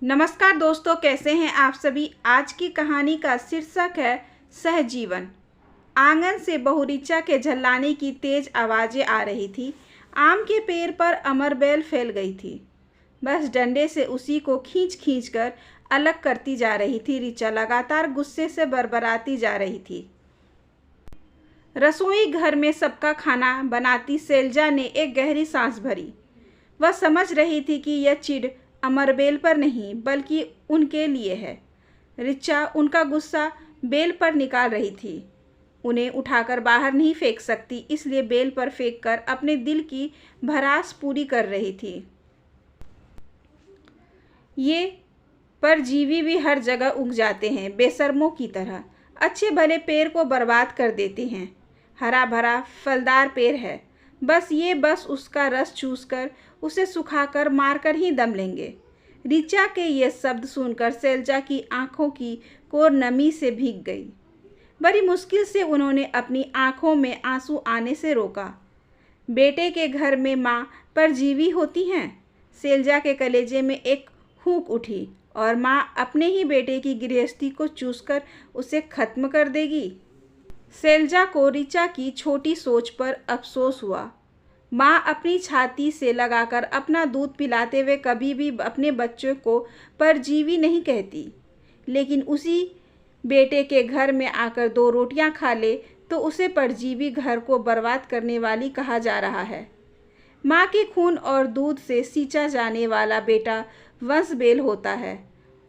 नमस्कार दोस्तों, कैसे हैं आप सभी। आज की कहानी का शीर्षक है सहजीवन। आंगन से बहू ऋचा के झल्लाने की तेज आवाज़ें आ रही थी। आम के पेड़ पर अमरबेल फैल गई थी। बस डंडे से उसी को खींच खींच कर अलग करती जा रही थी। ऋचा लगातार गुस्से से बरबराती जा रही थी। रसोई घर में सबका खाना बनाती शैलजा ने एक गहरी सांस भरी। वह समझ रही थी कि यह चिढ़ अमरबेल पर नहीं बल्कि उनके लिए है। ऋचा उनका गुस्सा बेल पर निकाल रही थी। उन्हें उठाकर बाहर नहीं फेंक सकती, इसलिए बेल पर फेंककर अपने दिल की भड़ास पूरी कर रही थी। ये परजीवी भी हर जगह उग जाते हैं, बेशर्मों की तरह। अच्छे भले पेड़ को बर्बाद कर देते हैं। हरा भरा फलदार पेड़ है, बस उसका रस चूसकर उसे सुखाकर मारकर ही दम लेंगे। ऋचा के ये शब्द सुनकर शैलजा की आंखों की कोर नमी से भीग गई। बड़ी मुश्किल से उन्होंने अपनी आंखों में आंसू आने से रोका। बेटे के घर में माँ परजीवी होती हैं। शैलजा के कलेजे में एक हूक उठी और माँ अपने ही बेटे की गृहस्थी को चूसकर उसे खत्म कर देगी। शैलजा को ऋचा की छोटी सोच पर अफसोस हुआ। माँ अपनी छाती से लगाकर अपना दूध पिलाते हुए कभी भी अपने बच्चों को परजीवी नहीं कहती, लेकिन उसी बेटे के घर में आकर 2 रोटियां खा ले तो उसे परजीवी, घर को बर्बाद करने वाली कहा जा रहा है। माँ के खून और दूध से सींचा जाने वाला बेटा वंशबेल होता है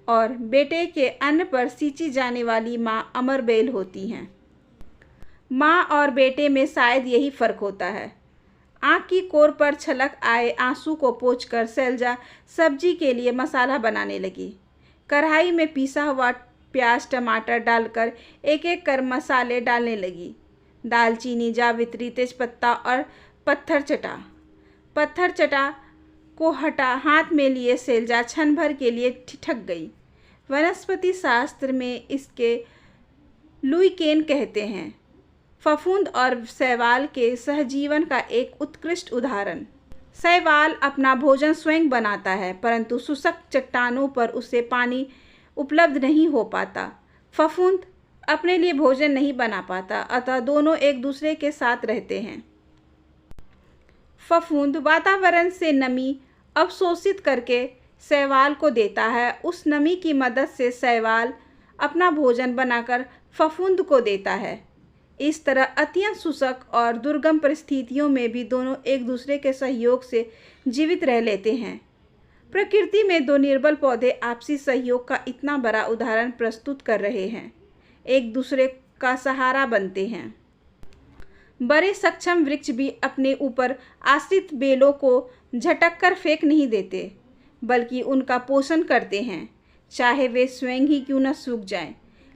और बेटे के अन्न पर सींची जाने वाली माँ अमरबेल होती हैं। माँ और बेटे में शायद यही फ़र्क होता है। आँख की कोर पर छलक आए आंसू को पोंछकर शैलजा सब्जी के लिए मसाला बनाने लगी। कढ़ाई में पिसा हुआ प्याज टमाटर डालकर एक एक कर मसाले डालने लगी। दालचीनी, जावित्री, तेजपत्ता और पत्थर चटा को हाथ में लिए शैलजा क्षण भर के लिए ठिठक गई। वनस्पति शास्त्र में इसके लुईकेन कहते हैं। फफूंद और शैवाल के सहजीवन का एक उत्कृष्ट उदाहरण। शैवाल अपना भोजन स्वयं बनाता है, परंतु शुष्क चट्टानों पर उसे पानी उपलब्ध नहीं हो पाता। फफूंद अपने लिए भोजन नहीं बना पाता, अतः दोनों एक दूसरे के साथ रहते हैं। फफूंद वातावरण से नमी अवशोषित करके शैवाल को देता है। उस नमी की मदद से शैवाल अपना भोजन बनाकर फफूंद को देता है। इस तरह अत्यंत शुष्क और दुर्गम परिस्थितियों में भी दोनों एक दूसरे के सहयोग से जीवित रह लेते हैं। प्रकृति में 2 निर्बल पौधे आपसी सहयोग का इतना बड़ा उदाहरण प्रस्तुत कर रहे हैं। एक दूसरे का सहारा बनते हैं। बड़े सक्षम वृक्ष भी अपने ऊपर आश्रित बेलों को झटक कर फेंक नहीं देते, बल्कि उनका पोषण करते हैं, चाहे वे स्वयं ही क्यों न सूख जाएं।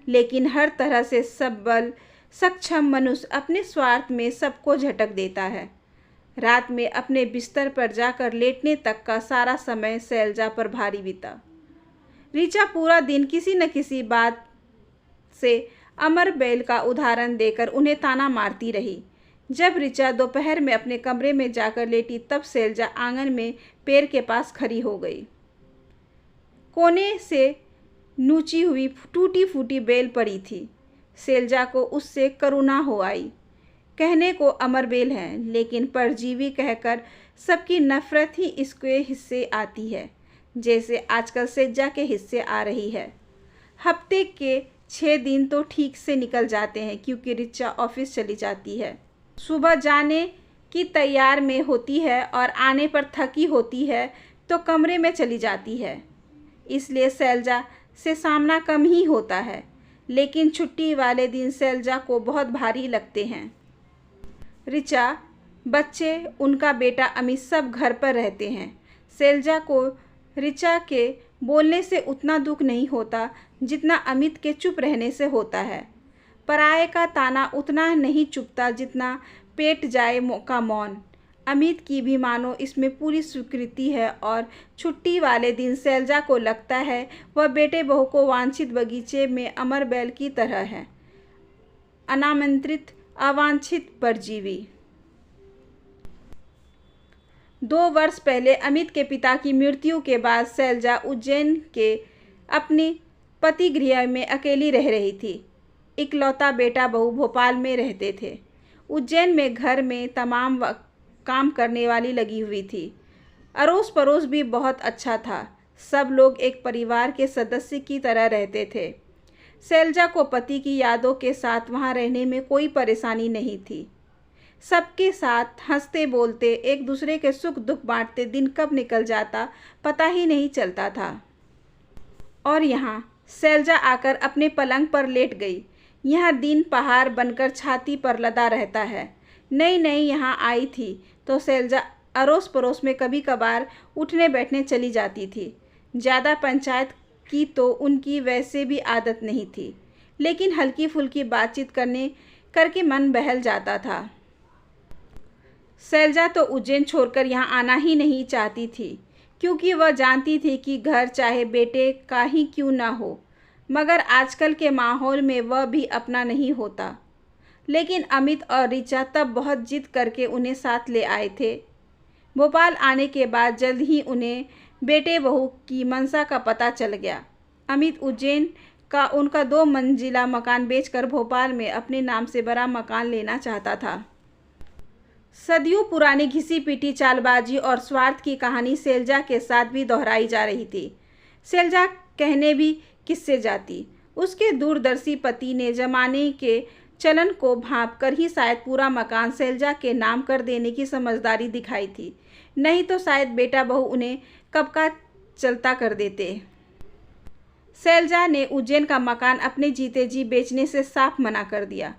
लेकिन हर तरह से सबल सक्षम मनुष्य अपने स्वार्थ में सबको झटक देता है। रात में अपने बिस्तर पर जाकर लेटने तक का सारा समय शैलजा पर भारी बीता। ऋचा पूरा दिन किसी न किसी बात से अमरबेल का उदाहरण देकर उन्हें ताना मारती रही। जब ऋचा दोपहर में अपने कमरे में जाकर लेटी, तब शैलजा आंगन में पेड़ के पास खड़ी हो गई। कोने से नूची हुई टूटी फूटी बेल पड़ी थी। शैलजा को उससे करुणा हो आई। कहने को अमरबेल है, लेकिन परजीवी कहकर सबकी नफरत ही इसके हिस्से आती है, जैसे आजकल शैलजा के हिस्से आ रही है। हफ्ते के 6 दिन तो ठीक से निकल जाते हैं, क्योंकि ऋचा ऑफिस चली जाती है। सुबह जाने की तैयार में होती है और आने पर थकी होती है तो कमरे में चली जाती है। इसलिए शैलजा से सामना कम ही होता है, लेकिन छुट्टी वाले दिन शैलजा को बहुत भारी लगते हैं। ऋचा, बच्चे, उनका बेटा अमित सब घर पर रहते हैं। शैलजा को ऋचा के बोलने से उतना दुख नहीं होता जितना अमित के चुप रहने से होता है। पराये का ताना उतना नहीं चुभता जितना पेट जाए का मौन। अमित की भी मानो इसमें पूरी स्वीकृति है और छुट्टी वाले दिन शैलजा को लगता है वह बेटे बहू को वांछित बगीचे में अमरबेल की तरह है, अनामंत्रित, अवांछित परजीवी। 2 वर्ष पहले अमित के पिता की मृत्यु के बाद शैलजा उज्जैन के अपने पति गृह में अकेली रह रही थी। इकलौता बेटा बहू भोपाल में रहते थे। उज्जैन में घर में तमाम काम करने वाली लगी हुई थी। अड़ोस पड़ोस भी बहुत अच्छा था। सब लोग एक परिवार के सदस्य की तरह रहते थे। शैलजा को पति की यादों के साथ वहाँ रहने में कोई परेशानी नहीं थी। सबके साथ हंसते बोलते एक दूसरे के सुख दुख बांटते दिन कब निकल जाता पता ही नहीं चलता था। और यहाँ शैलजा आकर अपने पलंग पर लेट गई। यह दिन पहाड़ बनकर छाती पर लदा रहता है। नई नई यहाँ आई थी तो शैलजा अड़ोस पड़ोस में कभी कभार उठने बैठने चली जाती थी। ज़्यादा पंचायत की तो उनकी वैसे भी आदत नहीं थी, लेकिन हल्की फुल्की बातचीत करके मन बहल जाता था। शैलजा तो उज्जैन छोड़कर यहाँ आना ही नहीं चाहती थी, क्योंकि वह जानती थी कि घर चाहे बेटे का ही क्यों ना हो, मगर आजकल के माहौल में वह भी अपना नहीं होता। लेकिन अमित और ऋचा तब बहुत जिद करके उन्हें साथ ले आए थे। भोपाल आने के बाद जल्द ही उन्हें बेटे बहू की मंशा का पता चल गया। अमित उज्जैन का उनका 2 मंजिला मकान बेचकर भोपाल में अपने नाम से बड़ा मकान लेना चाहता था। सदियों पुरानी घिसी पिटी चालबाजी और स्वार्थ की कहानी शैलजा के साथ भी दोहराई जा रही थी। शैलजा कहने भी किससे जाती। उसके दूरदर्शी पति ने जमाने के चलन को भांपकर ही शायद पूरा मकान शैलजा के नाम कर देने की समझदारी दिखाई थी, नहीं तो शायद बेटा बहू उन्हें कब का चलता कर देते। शैलजा ने उज्जैन का मकान अपने जीते जी बेचने से साफ मना कर दिया।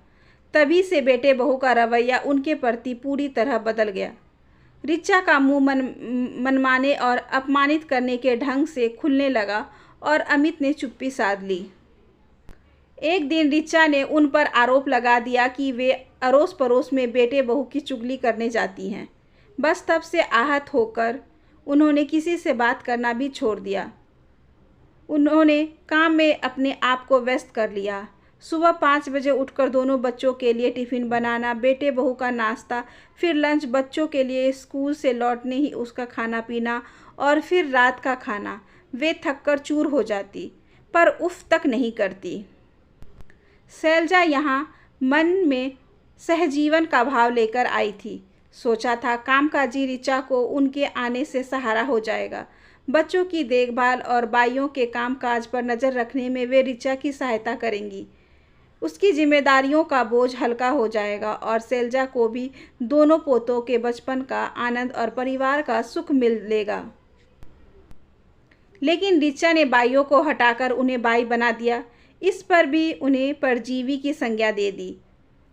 तभी से बेटे बहू का रवैया उनके प्रति पूरी तरह बदल गया। ऋचा का मुंह मनमाने और अपमानित करने के ढंग से खुलने लगा और अमित ने चुप्पी साध ली। एक दिन ऋचा ने उन पर आरोप लगा दिया कि वे अड़ोस पड़ोस में बेटे बहू की चुगली करने जाती हैं। बस तब से आहत होकर उन्होंने किसी से बात करना भी छोड़ दिया। उन्होंने काम में अपने आप को व्यस्त कर लिया। सुबह 5 बजे उठकर दोनों बच्चों के लिए टिफ़िन बनाना, बेटे बहू का नाश्ता, फिर लंच, बच्चों के लिए स्कूल से लौटने ही उसका खाना पीना और फिर रात का खाना। वे थककर चूर हो जाती, पर उफ तक नहीं करती। शैलजा यहाँ मन में सहजीवन का भाव लेकर आई थी। सोचा था कामकाजी ऋचा को उनके आने से सहारा हो जाएगा। बच्चों की देखभाल और बाइयों के कामकाज पर नज़र रखने में वे ऋचा की सहायता करेंगी। उसकी जिम्मेदारियों का बोझ हल्का हो जाएगा और शैलजा को भी दोनों पोतों के बचपन का आनंद और परिवार का सुख मिलेगा। लेकिन ऋचा ने बाइयों को हटाकर उन्हें बाई बना दिया। इस पर भी उन्हें परजीवी की संज्ञा दे दी।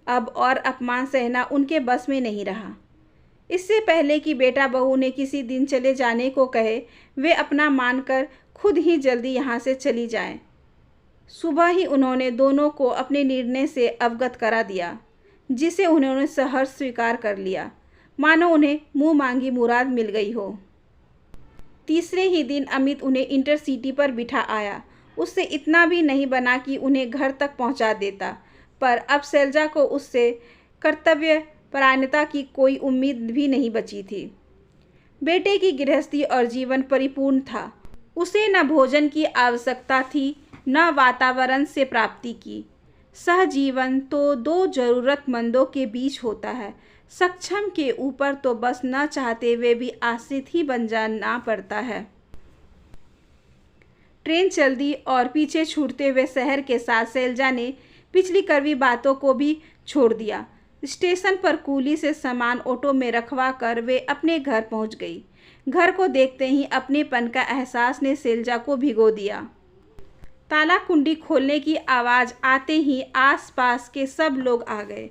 अब और अपमान सहना उनके बस में नहीं रहा। इससे पहले कि बेटा बहू ने किसी दिन चले जाने को कहे, वे अपना मानकर खुद ही जल्दी यहाँ से चली जाएं। सुबह ही उन्होंने दोनों को अपने निर्णय से अवगत करा दिया, जिसे उन्होंने सहर्ष स्वीकार कर लिया, मानो उन्हें मुँह मांगी मुराद मिल गई हो। तीसरे ही दिन अमित उन्हें इंटरसिटी पर बिठा आया। उससे इतना भी नहीं बना कि उन्हें घर तक पहुंचा देता, पर अब शैलजा को उससे कर्तव्य परायणता की कोई उम्मीद भी नहीं बची थी। बेटे की गृहस्थी और जीवन परिपूर्ण था। उसे न भोजन की आवश्यकता थी, न वातावरण से प्राप्ति की। सहजीवन तो 2 जरूरतमंदों के बीच होता है। सक्षम के ऊपर तो बस न चाहते वे भी आश्रित ही बन जाना पड़ता है। ट्रेन चल दी और पीछे छूटते हुए शहर के साथ शैलजा ने पिछली कड़वी बातों को भी छोड़ दिया। स्टेशन पर कूली से सामान ऑटो में रखवा कर वे अपने घर पहुंच गई। घर को देखते ही अपनेपन का एहसास ने शैलजा को भिगो दिया। ताला कुंडी खोलने की आवाज़ आते ही आसपास के सब लोग आ गए।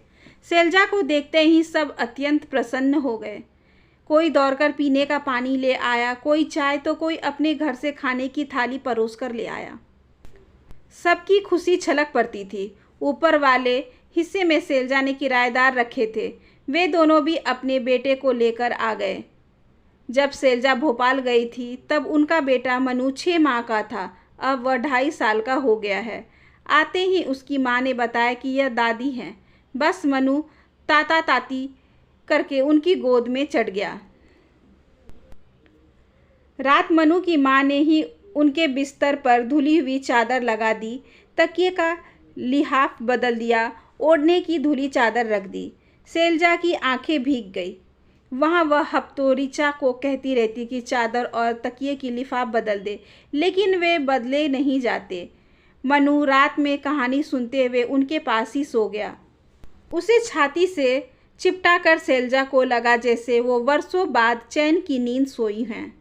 शैलजा को देखते ही सब अत्यंत प्रसन्न हो गए। कोई दौड़कर पीने का पानी ले आया, कोई चाय तो कोई अपने घर से खाने की थाली परोस कर ले आया। सबकी खुशी छलक पड़ती थी। ऊपर वाले हिस्से में शैलजा ने किराएदार रखे थे। वे दोनों भी अपने बेटे को लेकर आ गए। जब शैलजा भोपाल गई थी तब उनका बेटा मनु 6 माह का था। अब वह 2.5 साल का हो गया है। आते ही उसकी माँ ने बताया कि यह दादी हैं। बस मनु ताता ताती करके उनकी गोद में चढ़ गया। रात मनु की माँ ने ही उनके बिस्तर पर धुली हुई चादर लगा दी, तकिए का लिहाफ बदल दिया, ओढ़ने की धुली चादर रख दी। शैलजा की आंखें भीग गई। वहाँ वह हफ्तों ऋचा को कहती रहती कि चादर और तकिए की लिफाफ बदल दे, लेकिन वे बदले नहीं जाते। मनु रात में कहानी सुनते हुए उनके पास ही सो गया। उसे छाती से चिपटा कर शैलजा को लगा जैसे वो वर्षों बाद चैन की नींद सोई हैं।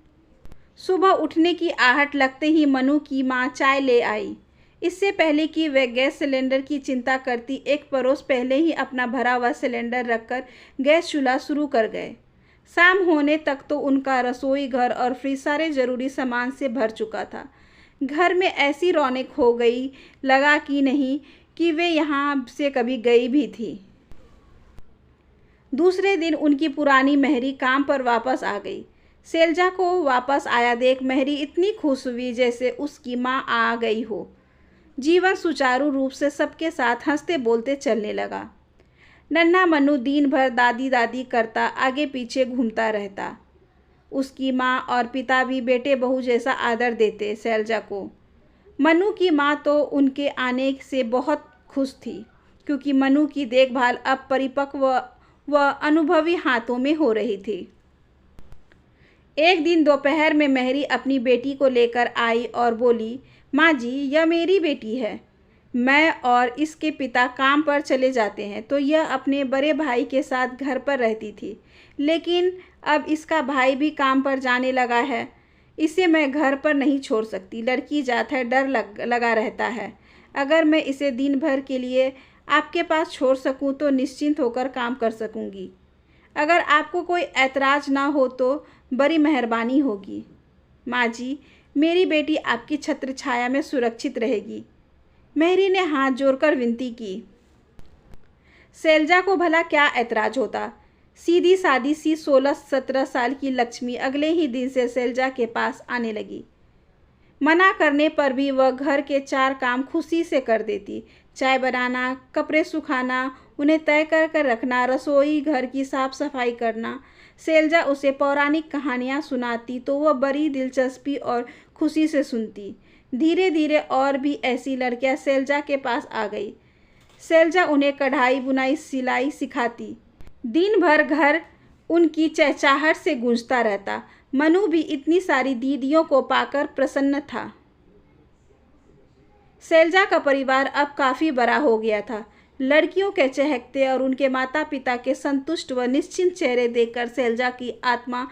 सुबह उठने की आहट लगते ही मनु की माँ चाय ले आई। इससे पहले कि वे गैस सिलेंडर की चिंता करती, एक पड़ोस पहले ही अपना भरा हुआ सिलेंडर रखकर गैस चूल्हा शुरू कर गए। शाम होने तक तो उनका रसोई घर और फ्रिज सारे ज़रूरी सामान से भर चुका था। घर में ऐसी रौनक हो गई लगा कि नहीं कि वे यहाँ से कभी गई भी थी। दूसरे दिन उनकी पुरानी मेहरी काम पर वापस आ गई। शैलजा को वापस आया देख मेहरी इतनी खुश हुई जैसे उसकी माँ आ गई हो। जीवन सुचारू रूप से सबके साथ हंसते बोलते चलने लगा। नन्हा मनु दिन भर दादी दादी करता आगे पीछे घूमता रहता। उसकी माँ और पिता भी बेटे बहू जैसा आदर देते शैलजा को। मनु की माँ तो उनके आने से बहुत खुश थी, क्योंकि मनु की देखभाल अब परिपक्व व अनुभवी हाथों में हो रही थी। एक दिन दोपहर में मेहरी अपनी बेटी को लेकर आई और बोली, माँ जी, यह मेरी बेटी है। मैं और इसके पिता काम पर चले जाते हैं तो यह अपने बड़े भाई के साथ घर पर रहती थी, लेकिन अब इसका भाई भी काम पर जाने लगा है। इसे मैं घर पर नहीं छोड़ सकती। लड़की जात है, डर लगा रहता है। अगर मैं इसे दिन भर के लिए आपके पास छोड़ सकूं तो निश्चिंत होकर काम कर सकूंगी। अगर आपको कोई ऐतराज़ ना हो तो बड़ी मेहरबानी होगी। माँ जी, मेरी बेटी आपकी छत्र छाया में सुरक्षित रहेगी। मेहरी ने हाथ जोड़कर विनती की। शैलजा को भला क्या ऐतराज होता। सीधी सादी सी 16-17 साल की लक्ष्मी अगले ही दिन से शैलजा के पास आने लगी। मना करने पर भी वह घर के 4 काम खुशी से कर देती। चाय बनाना, कपड़े सुखाना, उन्हें तय कर कर रखना, रसोई घर की साफ सफाई करना। शैलजा उसे पौराणिक कहानियाँ सुनाती तो वह बड़ी दिलचस्पी और खुशी से सुनती। धीरे धीरे और भी ऐसी लड़कियाँ शैलजा के पास आ गई। शैलजा उन्हें कढ़ाई बुनाई सिलाई सिखाती। दिन भर घर उनकी चहचहाहट से गूंजता रहता। मनु भी इतनी सारी दीदियों को पाकर प्रसन्न था। शैलजा का परिवार अब काफ़ी बड़ा हो गया था। लड़कियों के चहकते और उनके माता पिता के संतुष्ट व निश्चिंत चेहरे देखकर शैलजा की आत्मा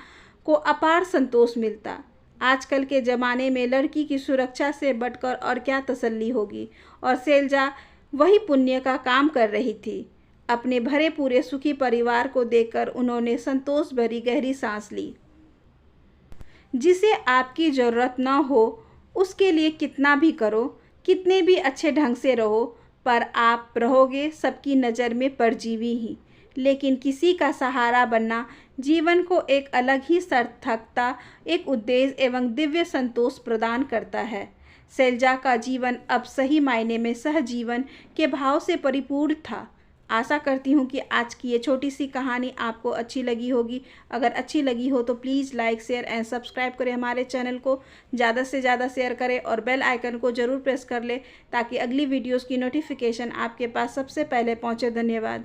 को अपार संतोष मिलता। आजकल के ज़माने में लड़की की सुरक्षा से बढ़कर और क्या तसल्ली होगी, और शैलजा वही पुण्य का काम कर रही थी। अपने भरे पूरे सुखी परिवार को देखकर उन्होंने संतोष भरी गहरी सांस ली। जिसे आपकी ज़रूरत ना हो उसके लिए कितना भी करो, कितने भी अच्छे ढंग से रहो, पर आप रहोगे सबकी नज़र में परजीवी ही। लेकिन किसी का सहारा बनना जीवन को एक अलग ही सार्थकता, एक उद्देश्य एवं दिव्य संतोष प्रदान करता है। शैलजा का जीवन अब सही मायने में सहजीवन के भाव से परिपूर्ण था। आशा करती हूँ कि आज की ये छोटी सी कहानी आपको अच्छी लगी होगी। अगर अच्छी लगी हो तो please like, share and subscribe करें हमारे चैनल को। ज़्यादा से ज़्यादा शेयर करें और बेल आइकन को ज़रूर प्रेस कर लें ताकि अगली वीडियोज़ की नोटिफिकेशन आपके पास सबसे पहले पहुँचे। धन्यवाद।